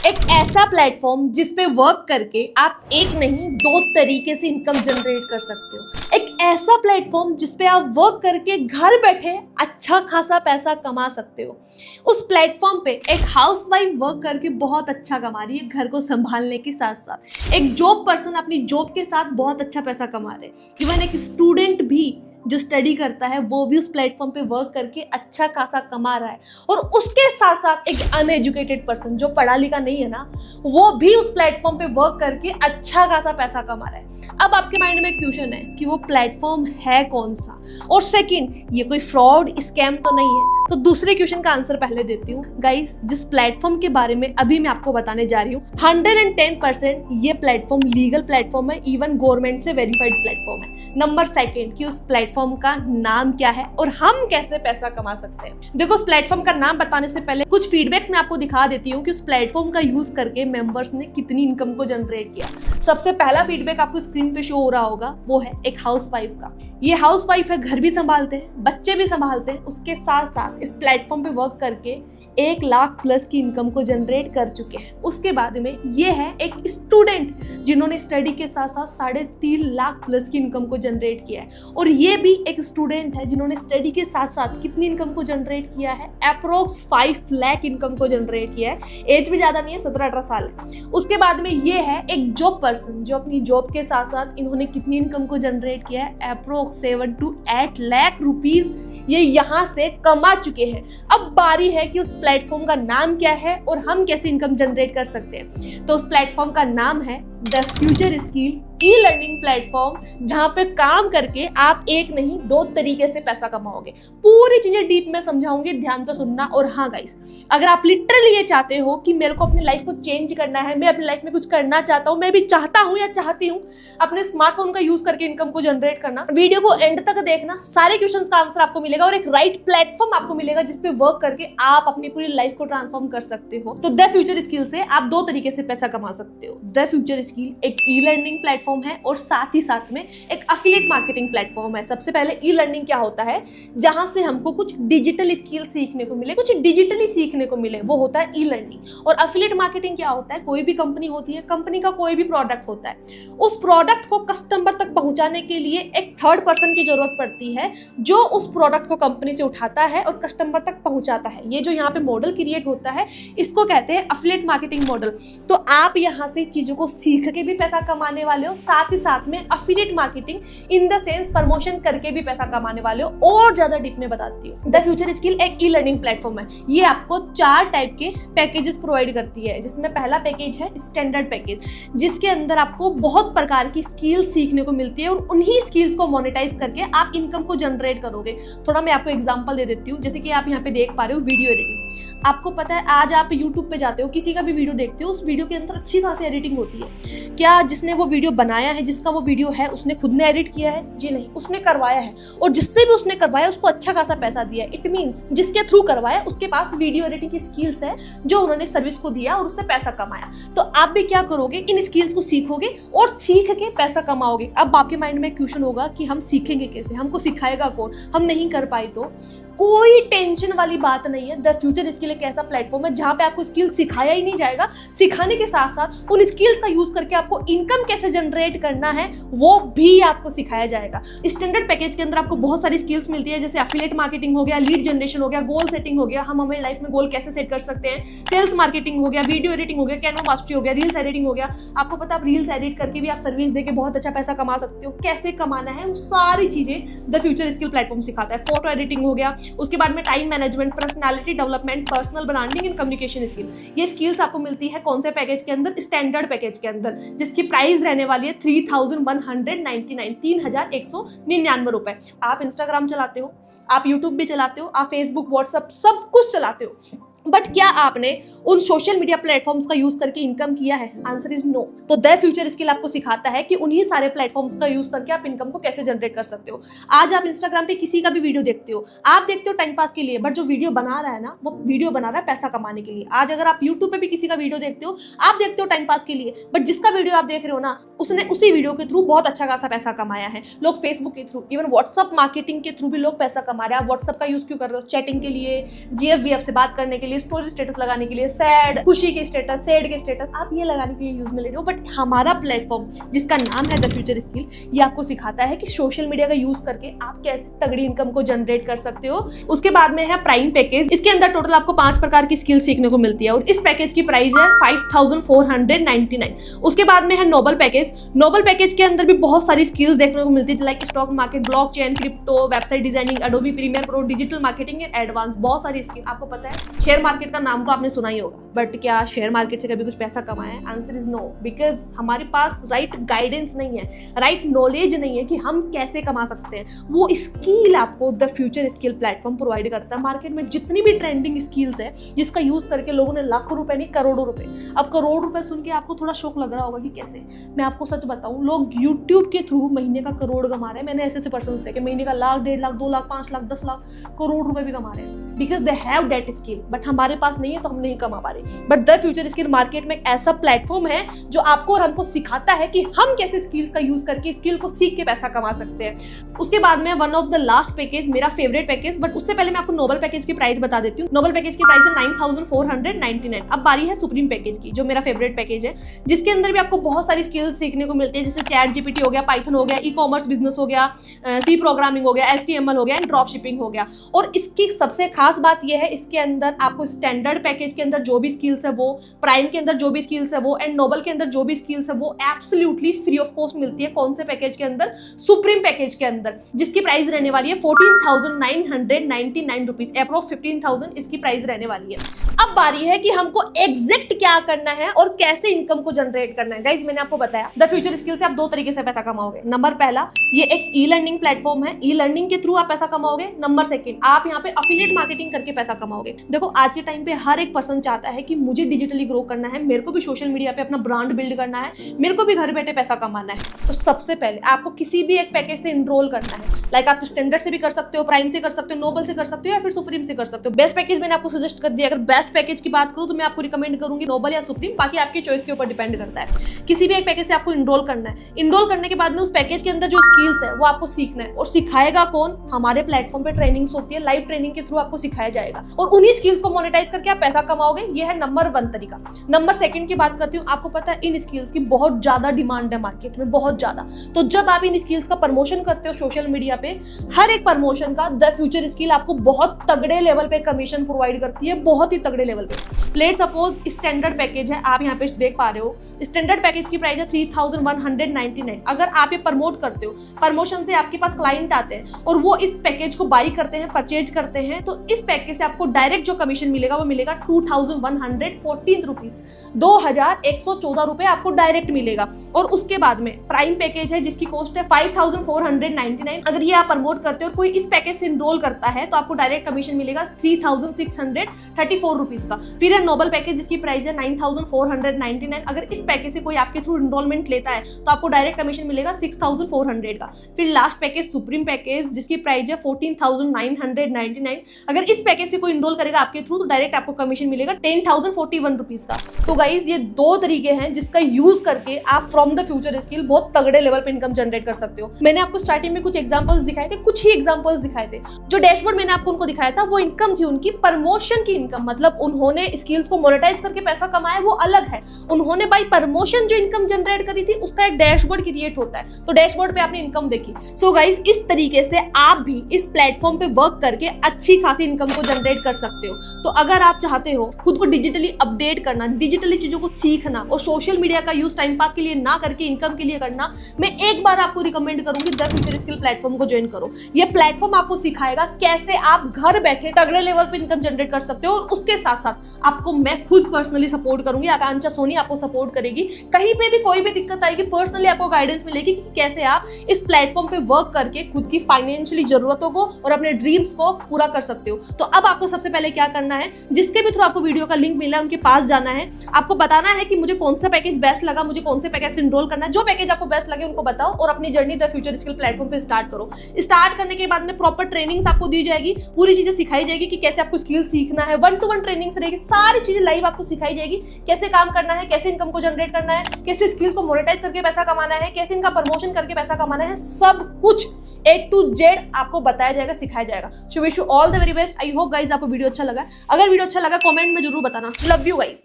एक ऐसा प्लेटफॉर्म जिस पे वर्क करके आप एक नहीं दो तरीके से इनकम जनरेट कर सकते हो। एक ऐसा प्लेटफॉर्म जिस पे आप वर्क करके घर बैठे अच्छा खासा पैसा कमा सकते हो। उस प्लेटफॉर्म पे एक हाउसवाइफ वर्क करके बहुत अच्छा कमा रही है घर को संभालने के साथ साथ। एक जॉब पर्सन अपनी जॉब के साथ बहुत अच्छा पैसा कमा रहे हैं। इवन एक स्टूडेंट भी जो स्टडी करता है वो भी उस प्लेटफॉर्म पे वर्क करके अच्छा खासा कमा रहा है। और उसके साथ साथ एक अनएजुकेटेड पर्सन जो पढ़ा लिखा नहीं है ना, वो भी उस प्लेटफॉर्म पे वर्क करके अच्छा खासा पैसा कमा रहा है। अब आपके माइंड में क्वेश्चन है कि वो प्लेटफॉर्म है कौन सा, और सेकंड ये कोई फ्रॉड स्कैम तो नहीं है। तो दूसरे क्वेश्चन का आंसर पहले देती हूँ। गाइस, जिस प्लेटफॉर्म के बारे में अभी मैं आपको बताने जा रही हूँ 110% ये प्लेटफॉर्म लीगल प्लेटफॉर्म है, इवन गवर्नमेंट से वेरीफाइड प्लेटफॉर्म है। नंबर सेकंड कि उस प्लेटफॉर्म का नाम क्या है और हम कैसे पैसा कमा सकते हैं। देखो, उस प्लेटफॉर्म का नाम बताने से पहले कुछ फीडबैक्स मैं आपको दिखा देती हूँ कि उस प्लेटफॉर्म का यूज करके मेंबर्स ने कितनी इनकम को जनरेट किया। सबसे पहला फीडबैक आपको स्क्रीन पे शो हो रहा होगा, वो है एक हाउसवाइफ का। ये हाउसवाइफ है, घर भी संभालते हैं, बच्चे भी संभालते हैं, उसके साथ साथ इस प्लेटफॉर्म पे वर्क करके 1 लाख प्लस की इनकम को जनरेट कर चुके हैं। उसके बाद में ये है एक स्टूडेंट जिन्होंने स्टडी के साथ साथ 3.5 लाख प्लस की इनकम को जनरेट किया है। और ये भी एक स्टूडेंट है जिन्होंने स्टडी के साथ साथ कितनी इनकम को जनरेट किया है, अप्रोक्स 5 लाख इनकम को जनरेट किया है। एज भी ज्यादा नहीं है, 17-18 साल है। उसके बाद में ये है एक जॉब पर्सन जो अपनी जॉब के साथ साथ इन्होंने कितनी इनकम को जनरेट किया है, अप्रोक्स 7 to 8 लाख रुपीज ये यहाँ से कमा चुके हैं। अब बारी है कि उस प्लेटफॉर्म का नाम क्या है और हम कैसे इनकम जनरेट कर सकते हैं। तो उस प्लेटफॉर्म का नाम है the future skill e learning platform, जहां पे काम करके आप एक नहीं दो तरीके से पैसा कमाओगे। पूरी चीजें डीप में समझाऊंगी, ध्यान से सुनना। और हाँ गाइस, अगर आप लिटरली ये चाहते हो कि मेरे को अपनी लाइफ को चेंज करना है, मैं अपनी लाइफ में कुछ करना चाहता हूँ, मैं भी चाहता हूँ या चाहती हूँ अपने स्मार्टफोन का यूज करके इनकम को जनरेट करना, वीडियो को एंड तक देखना। सारे क्वेश्चंस का आंसर आपको मिलेगा और एक राइट प्लेटफॉर्म आपको मिलेगा जिसपे वर्क करके आप अपनी पूरी लाइफ को ट्रांसफॉर्म कर सकते हो। तो द फ्यूचर स्किल से आप 2 तरीके से पैसा कमा सकते हो। द फ्यूचर स्किल एक ई लर्निंग प्लेटफॉर्म है और साथ ही साथ में एक अफिलिएट मार्केटिंग प्लेटफॉर्म है। सबसे पहले ई लर्निंग क्या होता है, जहां से हमको कुछ डिजिटल स्किल सीखने को मिले, कुछ डिजिटली सीखने को मिले, वो होता है ई लर्निंग। और अफिलिएट मार्केटिंग क्या होता है, कोई भी कंपनी होती है, कंपनी का कोई भी प्रोडक्ट होता है, उस प्रोडक्ट को कस्टमर तक पहुंचाने के लिए एक थर्ड पर्सन की जरूरत पड़ती है जो उस प्रोडक्ट को कंपनी से उठाता है और कस्टमर तक पहुंचाता है। ये जो यहाँ पे मॉडल क्रिएट होता है इसको कहते हैं अफिलिएट मार्केटिंग मॉडल। तो आप यहाँ से चीजों को सीख के भी पैसा कमाने वाले हो, साथ ही साथ में affiliate marketing in the sense promotion करके भी पैसा कमाने वाले हो। और ज्यादा डीप में बताती हूँ, द फ्यूचर स्किल एक ई लर्निंग प्लेटफॉर्म है। ये आपको 4 टाइप के पैकेजेस प्रोवाइड करती है, जिसमें पहला पैकेज है स्टैंडर्ड पैकेज, जिसके अंदर आपको बहुत प्रकार की स्किल्स सीखने को मिलती है और उन्हीं स्किल्स को मोनेटाइज करके आप इनकम को जनरेट करोगे। थोड़ा मैं आपको एग्जांपल दे देती हूँ। जैसे कि आप यहाँ पे देख पा रहे हो वीडियो एडिटिंग। आपको पता है आज आप यूट्यूब पे जाते हो, किसी का भी वीडियो देखते हो, उस वीडियो के अंदर अच्छी खासी एडिटिंग होती है। क्या जिसने वो वीडियो बनाया है, जिसका वो वीडियो है, उसने खुद ने एडिट किया है? जी नहीं, उसने करवाया है। और जिससे भी उसने करवाया उसको अच्छा खासा पैसा दिया है। इट मींस जिसके थ्रू करवाया उसके पास वीडियो एडिटिंग की स्किल्स है जो उन्होंने सर्विस को दिया और उससे पैसा कमाया। तो आप भी क्या करोगे, इन स्किल्स को सीखोगे और सीख के पैसा कमाओगे। अब आपके माइंड में क्वेश्चन होगा कि हम सीखेंगे कैसे, हमको सिखाएगा कौन, हम नहीं कर पाए तो? कोई टेंशन वाली बात नहीं है। द फ्यूचर स्किल एक ऐसा प्लेटफॉर्म है जहां पे आपको स्किल सिखाया ही नहीं जाएगा, सिखाने के साथ साथ उन स्किल्स का यूज करके आपको इनकम कैसे जनरेट करना है वो भी आपको सिखाया जाएगा। स्टैंडर्ड पैकेज के अंदर आपको बहुत सारी स्किल्स मिलती है, जैसे अफिलिएट मार्केटिंग हो गया, लीड जनरेशन हो गया, गोल सेटिंग हो गया, हम हमारी लाइफ में गोल कैसे सेट कर सकते हैं, सेल्स मार्केटिंग हो गया, वीडियो एडिटिंग हो गया, कैनवा मास्टरी हो गया, रील्स एडिटिंग हो गया। आपको पता है आप रील्स एडिट करके भी आप सर्विस देके बहुत अच्छा पैसा कमा सकते हो। कैसे कमाना है वो सारी चीजें द फ्यूचर स्किल प्लेटफॉर्म सिखाता है। फोटो एडिटिंग हो गया, उसके बाद में time management, personality development, personal branding and communication skill. ये स्किल्स आपको मिलती है कौन से पैकेज के अंदर, स्टैंडर्ड पैकेज के अंदर, जिसकी प्राइस रहने वाली है 3199 3199 रुपए। आप इंस्टाग्राम चलाते हो, आप यूट्यूब भी चलाते हो, आप फेसबुक, व्हाट्सएप सब कुछ चलाते हो, बट क्या आपने उन सोशल मीडिया प्लेटफॉर्म्स का यूज करके इनकम किया है? Answer is no. तो द फ्यूचर स्किल आपको सिखाता है कि उन्हीं सारे प्लेटफॉर्म्स का यूज करके आप इनकम को कैसे जनरेट कर सकते हो। आज आप इंस्टाग्राम पे किसी का भी वीडियो देखते हो, आप देखते हो टाइम पास के लिए, बट जो वीडियो बना रहा है ना, वो वीडियो बना रहा है पैसा कमाने के लिए। आज अगर आप यूट्यूब पे भी किसी का वीडियो देखते हो, आप देखते हो टाइम पास के लिए, बट जिसका वीडियो आप देख रहे हो ना, उसने उसी वीडियो के थ्रू बहुत अच्छा खासा पैसा कमाया है। लोग फेसबुक के थ्रू, इवन व्हाट्सअप मार्केटिंग के थ्रू भी लोग पैसा कमा रहे हैं। आप व्हाट्सअप का यूज क्यों कर रहे हो? चैटिंग के लिए, GFVF से बात करने के लिए, लिए, स्टोरी स्टेटस लगाने के लिए, सैड खुशी के स्टेटस, सैड के स्टेटस आप ये लगाने के लिए यूज में ले रहे हो। बट हमारा प्लेटफॉर्म जिसका नाम है द फ्यूचर स्किल, ये आपको सिखाता है कि सोशल मीडिया का यूज करके आप कैसे तगड़ी इनकम को जनरेट कर सकते हो। उसके बाद में है प्राइम पैकेज। इसके अंदर टोटल आपको 5 प्रकार की स्किल सीखने को मिलती है और इस पैकेज की प्राइस है 5499। उसके बाद में है नोबल पैकेज। नोबल पैकेज के अंदर भी बहुत सारी स्किल्स देखने को मिलती है, like stock market, blockchain, crypto, website designing, Adobe Premiere Pro, digital marketing and advance, बहुत सारी स्किल। आपको पता है शेयर मार्केट का नाम तो आपने सुना ही होगा, बट क्या शेयर मार्केट से कभी कुछ पैसा कमाया है? आंसर इज नो, बिकॉज हमारे पास राइट गाइडेंस नहीं है, राइट नॉलेज नहीं है कि हम कैसे कमा सकते हैं। वो स्किल आपको the future skill platform provide करता है। मार्केट में जितनी भी ट्रेंडिंग स्किल्स है जिसका यूज करके लोगों ने लाखों रुपए नहीं करोड़ों रुपए, अब करोड़ रुपए सुन के आपको थोड़ा शौक लग रहा होगा कि कैसे। मैं आपको सच बताऊं, लोग यूट्यूब के थ्रू महीने का करोड़ कमा रहे हैं। मैंने ऐसे पर्सन देखे महीने का लाख, 1.5 लाख, 2 लाख, 5 लाख, 10 लाख, करोड़ रुपए भी कमा रहे हैं, because they have that skill. But हमारे पास नहीं है तो हम नहीं कमा पा रहे। But the future skill market में एक ऐसा प्लेटफॉर्म है जो आपको और हमको सिखाता है कि हम कैसे स्किल्स का यूज करके स्किल को सीख के पैसा कमा सकते हैं। उसके बाद में one of the last package, मेरा फेवरेट पैकेज, बट उससे पहले मैं आपको नोबल पैकेज की प्राइस बता देती हूँ। नोबल पैकेज की प्राइस है 9499। अब बारी है सुप्रीम पैकेज की, जो मेरा फेवरेट पैकेज है, जिसके अंदर भी आपको बहुत सारी स्किल्स सीखने को मिलती है, जैसे चैट जीपीटी हो गया, पाइथन हो गया, ई कॉमर्स बिजनेस हो गया, सी प्रोग्रामिंग हो गया, HTML हो गया एंड ड्रॉप शिपिंग हो गया। और इसकी सबसे खास बात यह है, इसके अंदर आपको स्टैंडर्ड पैकेज के अंदर जो भी स्किल्स है वो, प्राइम के अंदर जो भी स्किल्स है वो, एंड नोबल के अंदर जो भी स्किल्स है वो एब्सोल्युटली फ्री ऑफ कॉस्ट मिलती है। कौन से पैकेज के अंदर? सुप्रीम पैकेज के अंदर, जिसकी प्राइस रहने वाली है 14,999 रुपीज, अप्रोक्स 15,000 इसकी प्राइस रहने वाली है। अब बारी है कि हमको एग्जैक्ट क्या करना है और कैसे इनकम को जनरेट करना है। गाइज मैंने आपको बताया द फ्यूचर स्किल से आप 2 तरीके से पैसा कमाओगे। नंबर पहला, ये एक ई लर्निंग प्लेटफॉर्म है, ई लर्निंग के थ्रू आप पैसा कमाओगे। नंबर सेकंड, आप यहाँ पे अफिलिएट मार्केटिंग करके पैसा कमाओगे। देखो आज के टाइम पे हर एक पर्सन चाहता है कि मुझे डिजिटली ग्रो करना है, मेरे को भी सोशल मीडिया पे अपना ब्रांड बिल्ड करना है, मेरे को भी घर बैठे पैसा कमाना है। तो सबसे पहले आपको किसी भी एक पैकेज से इनरोल करना है। लाइक आप स्टैंडर्ड से भी कर सकते हो, प्राइम से कर सकते हो, नोबल से कर सकते हो या फिर सुप्रीम से कर सकते हो। बेस्ट पैकेज मैंने आपको सजेस्ट कर दिया। अगर बेस्ट पैकेज की बात करूं तो मैं आपको रिकमेंड करूंगी नोबल या सुप्रीम, बाकी आपकी चॉइस के ऊपर डिपेंड करता है। किसी भी एक पैकेज से आपको इनरोल करना है। इनरोल करने के बाद में उस पैकेज के अंदर जो स्किल्स है वो आपको सीखना है, और सिखाएगा कौन? हमारे प्लेटफॉर्म पे ट्रेनिंग्स होती है, लाइव ट्रेनिंग के थ्रू आपको सिखाया जाएगा और उन्हीं स्किल्स को मोनेटाइज करके आप पैसा कमाओगे। ये है नंबर 1 तरीका। नंबर सेकंड की बात करती हूँ, आपको पता है इन स्किल्स की बहुत ज्यादा डिमांड है मार्केट में, बहुत ज्यादा। तो जब आप इन स्किल्स का प्रमोशन करते हो सोशल मीडिया पे, हर एक प्रमोशन का द फ्यूचर स्किल आपको बहुत तगड़े लेवल पे कमीशन प्रोवाइड करती है, बहुत ही तगड़े लेवल पे। लेट सपोज स्टैंडर्ड पैकेज है, आप यहाँ पे देख पा रहे हो, स्टैंडर्ड पैकेज की प्राइस है 3199। अगर आप ये प्रमोट करते हो, प्रमोशन से आपके पास क्लाइंट आते हैं और वो इस पैकेज को बाई करते हैं, परचेज करते हैं, तो इस पैकेज से आपको डायरेक्ट जो कमीशन मिलेगा वो मिलेगा 2114 रुपीज, 2114 रुपए आपको डायरेक्ट मिलेगा। और उसके बाद में प्राइम पैकेज है जिसकी कॉस्ट है 5499। अगर ये आप प्रमोट करते हो और कोई इस पैकेज से इनरोल करता है तो आपको डायरेक्ट कमीशन मिलेगा 3634 रुपीज का। फिर है नोबल पैकेज जिसकी प्राइस है 9499। अगर इस पैकेज से कोई आपके थ्रू इनरोलमेंट लेता है तो आपको डायरेक्ट कमीशन मिलेगा 6400 का। फिर लास्ट पैकेज सुप्रीम पैकेज जिसकी प्राइस है 14999। अगर इस पैकेज से कोई इनरोल करेगा आपके थ्रू तो डायरेक्ट आपको कमीशन मिलेगा 10,041 रुपीज का। तो गाइज ये 2 तरीके हैं जिसका यूज करके आप फ्रॉम द फ्यूचर स्किल बहुत तगड़े लेवल पे इनकम जनरेट कर सकते हो। मैंने आपको स्टार्टिंग में कुछ एग्जांपल्स दिखाए थे, कुछ ही एग्जांपल्स दिखाए थे। जो डैशबोर्ड मैंने आपको उनको दिखाया था वो इनकम थी उनकी, प्रमोशन की इनकम, मतलब उन्होंने स्किल्स को मोनेटाइज करके पैसा कमाया वो अलग है। उन्होंने बाय प्रमोशन जो इनकम जनरेट करी थी उसका एक डैशबोर्ड क्रिएट होता है, तो डैशबोर्ड पे आपने इनकम देखी। सो गाइज इस तरीके से आप भी इस प्लेटफॉर्म पे वर्क करके अच्छी खासी इनकम को जनरेट कर सकते हो। तो अगर आप चाहते हो खुद को डिजिटली अपडेट करना, डिजिटली चीजों को सीखना और सोशल मीडिया का यूज टाइम पास के लिए ना करके इनकम के लिए करना, मैं एक बार आपको रिकमेंड करूंगी द फ्यूचर स्किल प्लेटफॉर्म को ज्वाइन करो। ये प्लेटफॉर्म आपको सिखाएगा कैसे आप घर बैठे तगड़े लेवल पे इनकम जनरेट कर सकते हो, और उसके साथ साथ आपको मैं खुद पर्सनली सपोर्ट करूंगी, आकांक्षा सोनी आपको सपोर्ट करेगी। कहीं पे भी कोई भी दिक्कत आएगी पर्सनली आपको गाइडेंस मिलेगी कि कैसे आप इस प्लेटफॉर्म पे वर्क करके खुद की फाइनेंशियली जरूरतों को और अपने ड्रीम्स को पूरा कर सकते हो। तो अब आपको सबसे पहले क्या करना है, जिसके भी थ्रू आपको वीडियो का लिंक मिला है उनके पास जाना है, आपको बताना है कि मुझे कौन सा पैकेज बेस्ट लगा, मुझे कौन से पैकेज से इनरोल करना है। जो पैकेज आपको बेस्ट लगे उनको बताओ और अपनी journey the future skill platform पे स्टार्ट करो। स्टार्ट करने के बाद में प्रॉपर ट्रेनिंग्स आपको दी जाएगी, पूरी चीजें सिखाई जाएगी कि कैसे आपको स्किल सीखना है, 1-to-1 ट्रेनिंग्स रहेगी, सारी चीजें लाइव आपको सिखाई जाएगी, कैसे काम करना है, कैसे इनकम को जनरेट करना है, कैसे स्किल्स को मोनेटाइज करके पैसा कमाना है, कैसे इनका प्रमोशन करके पैसा कमाना है, सब कुछ A to Z आपको बताया जाएगा, सिखाया जाएगा। So wish you all the very best. I hope guys आपको वीडियो अच्छा लगा। अगर वीडियो अच्छा लगा कमेंट में जरूर बताना। Love you guys.